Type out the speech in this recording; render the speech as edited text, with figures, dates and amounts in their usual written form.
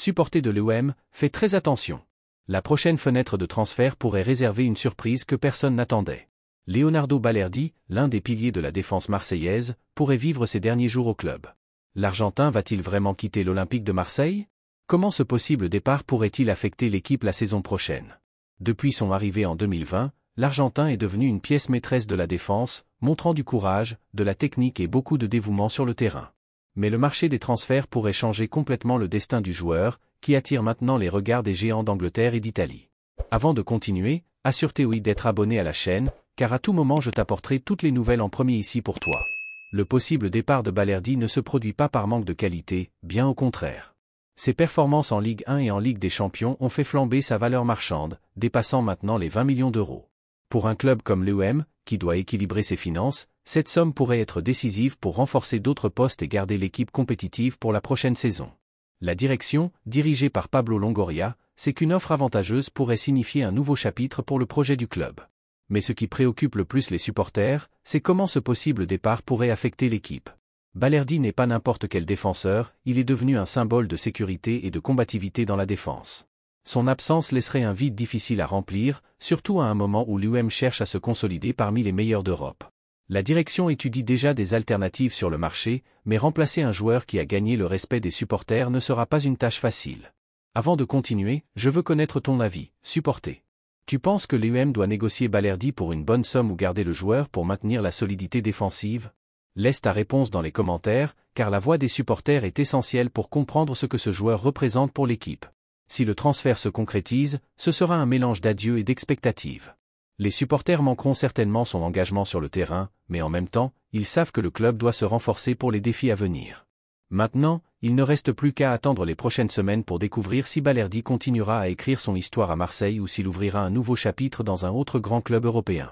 supporter de l'OM, faites très attention. La prochaine fenêtre de transfert pourrait réserver une surprise que personne n'attendait. Leonardo Balerdi, l'un des piliers de la défense marseillaise, pourrait vivre ses derniers jours au club. L'Argentin va-t-il vraiment quitter l'Olympique de Marseille? Comment ce possible départ pourrait-il affecter l'équipe la saison prochaine? Depuis son arrivée en 2020, l'Argentin est devenu une pièce maîtresse de la défense, montrant du courage, de la technique et beaucoup de dévouement sur le terrain. Mais le marché des transferts pourrait changer complètement le destin du joueur, qui attire maintenant les regards des géants d'Angleterre et d'Italie. Avant de continuer, assure-toi d'être abonné à la chaîne, car à tout moment je t'apporterai toutes les nouvelles en premier ici pour toi. Le possible départ de Balerdi ne se produit pas par manque de qualité, bien au contraire. Ses performances en Ligue 1 et en Ligue des Champions ont fait flamber sa valeur marchande, dépassant maintenant les 20 millions d'euros. Pour un club comme l'OM, qui doit équilibrer ses finances, cette somme pourrait être décisive pour renforcer d'autres postes et garder l'équipe compétitive pour la prochaine saison. La direction, dirigée par Pablo Longoria, sait qu'une offre avantageuse pourrait signifier un nouveau chapitre pour le projet du club. Mais ce qui préoccupe le plus les supporters, c'est comment ce possible départ pourrait affecter l'équipe. Balerdi n'est pas n'importe quel défenseur, il est devenu un symbole de sécurité et de combativité dans la défense. Son absence laisserait un vide difficile à remplir, surtout à un moment où l'OM cherche à se consolider parmi les meilleurs d'Europe. La direction étudie déjà des alternatives sur le marché, mais remplacer un joueur qui a gagné le respect des supporters ne sera pas une tâche facile. Avant de continuer, je veux connaître ton avis, supporter. Tu penses que l'OM doit négocier Balerdi pour une bonne somme ou garder le joueur pour maintenir la solidité défensive? Laisse ta réponse dans les commentaires, car la voix des supporters est essentielle pour comprendre ce que ce joueur représente pour l'équipe. Si le transfert se concrétise, ce sera un mélange d'adieux et d'expectatives. Les supporters manqueront certainement son engagement sur le terrain, mais en même temps, ils savent que le club doit se renforcer pour les défis à venir. Maintenant, il ne reste plus qu'à attendre les prochaines semaines pour découvrir si Balerdi continuera à écrire son histoire à Marseille ou s'il ouvrira un nouveau chapitre dans un autre grand club européen.